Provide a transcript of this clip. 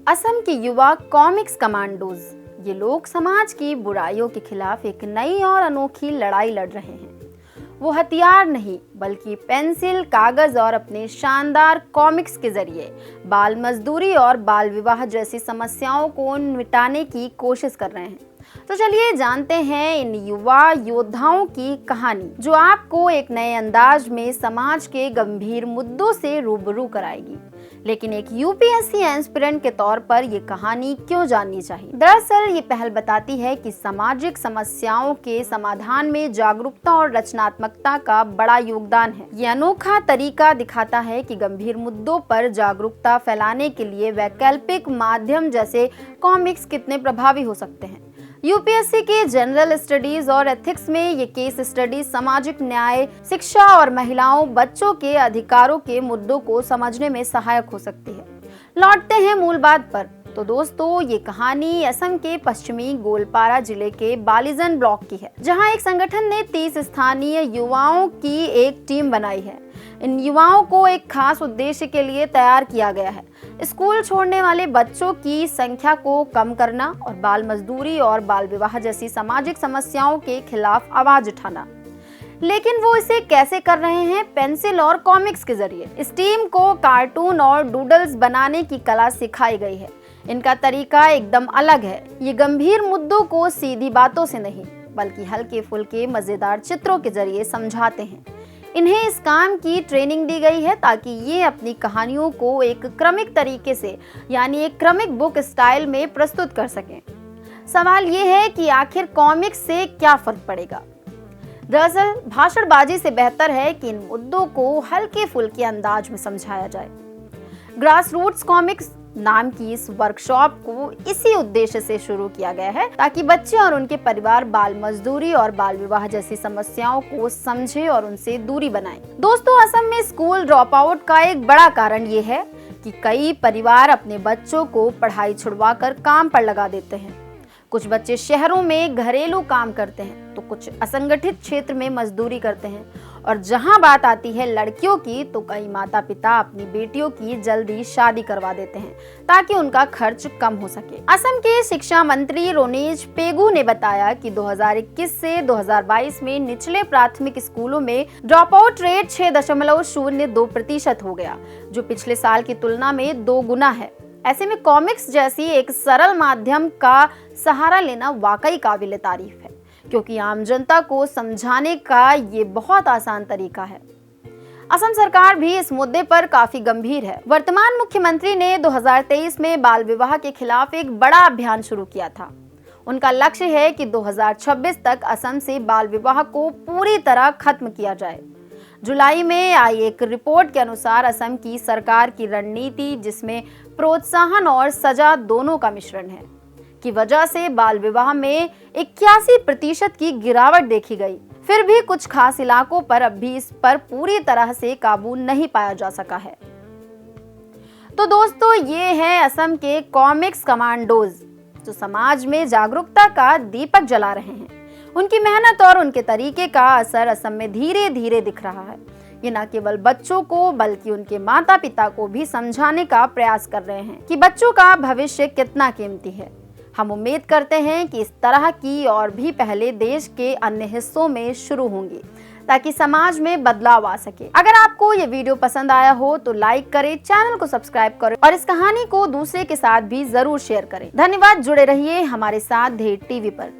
असम के युवा comics commandos, ये लोग समाज की बुराइयों के खिलाफ एक नई और अनोखी लड़ाई लड़ रहे हैं। वो हथियार नहीं बल्कि पेंसिल, कागज और अपने शानदार कॉमिक्स के जरिए बाल मजदूरी और बाल विवाह जैसी समस्याओं को मिटाने की कोशिश कर रहे हैं। तो चलिए जानते हैं इन युवा योद्धाओं की कहानी, जो आपको एक नए अंदाज में समाज के गंभीर मुद्दों से रूबरू कराएगी। लेकिन एक यूपीएससी एस्पिरेंट के तौर पर ये कहानी क्यों जाननी चाहिए? दरअसल ये पहल बताती है कि सामाजिक समस्याओं के समाधान में जागरूकता और रचनात्मकता का बड़ा योगदान है। ये अनोखा तरीका दिखाता है कि गंभीर मुद्दों पर जागरूकता फैलाने के लिए वैकल्पिक माध्यम जैसे कॉमिक्स कितने प्रभावी हो सकते हैं। यूपीएससी के जनरल स्टडीज और एथिक्स में ये केस स्टडी सामाजिक न्याय, शिक्षा और महिलाओं, बच्चों के अधिकारों के मुद्दों को समझने में सहायक हो सकती है। लौटते हैं मूल बात पर। तो दोस्तों, ये कहानी असम के पश्चिमी गोलपारा जिले के बालिजन ब्लॉक की है, जहां एक संगठन ने 30 स्थानीय युवाओं की एक टीम बनाई है। इन युवाओं को एक खास उद्देश्य के लिए तैयार किया गया है: स्कूल छोड़ने वाले बच्चों की संख्या को कम करना और बाल मजदूरी और बाल विवाह जैसी सामाजिक समस्याओं के खिलाफ आवाज उठाना। लेकिन वो इसे कैसे कर रहे हैं? पेंसिल और कॉमिक्स के जरिए। इस टीम को कार्टून और डूडल्स बनाने की कला सिखाई गई है। इनका तरीका एकदम अलग है। ये गंभीर मुद्दों को सीधी बातों से नहीं बल्कि हल्के फुल्के मजेदार चित्रों के जरिए समझाते हैं। इन्हें इस काम की ट्रेनिंग दी गई है ताकि ये अपनी कहानियों को एक क्रमिक तरीके से, यानी एक क्रमिक बुक स्टाइल में प्रस्तुत कर सकें। सवाल ये है कि आखिर कॉमिक्स से क्या फर्क पड़ेगा? दरअसल भाषणबाजी से बेहतर है कि इन मुद्दों को हल्के फुल्के अंदाज में समझाया जाए। ग्रास रूट्स कॉमिक्स नाम की इस वर्कशॉप को इसी उद्देश्य से शुरू किया गया है ताकि बच्चे और उनके परिवार बाल मजदूरी और बाल विवाह जैसी समस्याओं को समझे और उनसे दूरी बनाएं। दोस्तों, असम में स्कूल ड्रॉप आउट का एक बड़ा कारण ये है कि कई परिवार अपने बच्चों को पढ़ाई छुड़वाकर काम पर लगा देते हैं। कुछ बच्चे शहरों में घरेलू काम करते हैं तो कुछ असंगठित क्षेत्र में मजदूरी करते हैं। और जहां बात आती है लड़कियों की, तो कई माता पिता अपनी बेटियों की जल्दी शादी करवा देते हैं ताकि उनका खर्च कम हो सके। असम के शिक्षा मंत्री रोनेज पेगू ने बताया कि 2021 से 2022 में निचले प्राथमिक स्कूलों में ड्रॉप आउट रेट 6.02% हो गया, जो पिछले साल की तुलना में 2 गुना है। ऐसे में कॉमिक्स जैसी एक सरल माध्यम का सहारा लेना वाकई काबिल तारीफ है, क्योंकि आम जनता को समझाने का ये बहुत आसान तरीका है। असम सरकार भी इस मुद्दे पर काफी गंभीर है। वर्तमान मुख्यमंत्री ने 2023 में बाल विवाह के खिलाफ एक बड़ा अभियान शुरू किया था। उनका लक्ष्य है कि 2026 तक असम से बाल विवाह को पूरी तरह खत्म किया जाए। जुलाई में आई एक रिपोर्ट के अनुसार असम की सरकार की रणनीति, जिसमें प्रोत्साहन और सजा दोनों का मिश्रण है, की वजह से बाल विवाह में 81% की गिरावट देखी गई। फिर भी कुछ खास इलाकों पर अब भी इस पर पूरी तरह से काबू नहीं पाया जा सका है। तो दोस्तों, ये हैं असम के कॉमिक्स कमांडोज, जो समाज में जागरूकता का दीपक जला रहे हैं। उनकी मेहनत और उनके तरीके का असर असम में धीरे धीरे दिख रहा है। ये न केवल बच्चों को बल्कि उनके माता पिता को भी समझाने का प्रयास कर रहे हैं कि बच्चों का भविष्य कितना कीमती है। हम उम्मीद करते हैं कि इस तरह की और भी पहले देश के अन्य हिस्सों में शुरू होंगी ताकि समाज में बदलाव आ सके। अगर आपको ये वीडियो पसंद आया हो तो लाइक करें, चैनल को सब्सक्राइब करें और इस कहानी को दूसरे के साथ भी जरूर शेयर करें। धन्यवाद। जुड़े रहिए हमारे साथ ढेर टीवी पर।